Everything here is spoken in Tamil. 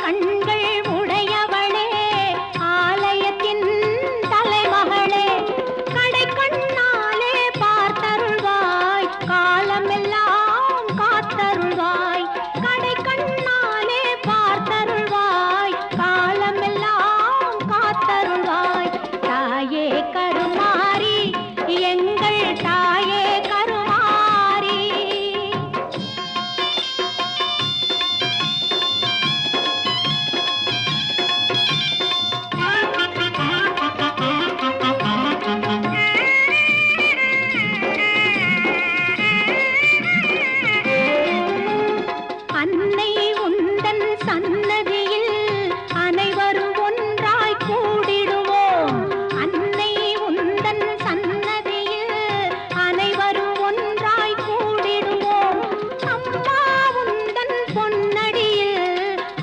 கண்கள் உடையவளே ஆலயத்தின் தலைமகளே கடை கண்ணாலே பார்த்தருள்வாய் காலமெல்லாம் காத்தருள்வாய் கடை கண்ணாலே பார்த்தருள்வாய் காலமெல்லாம் காத்தருள்வாய் தாயே கருமாரி எங்கள் தாயே கருமாரி அன்னை உந்தன் சன்னதியில்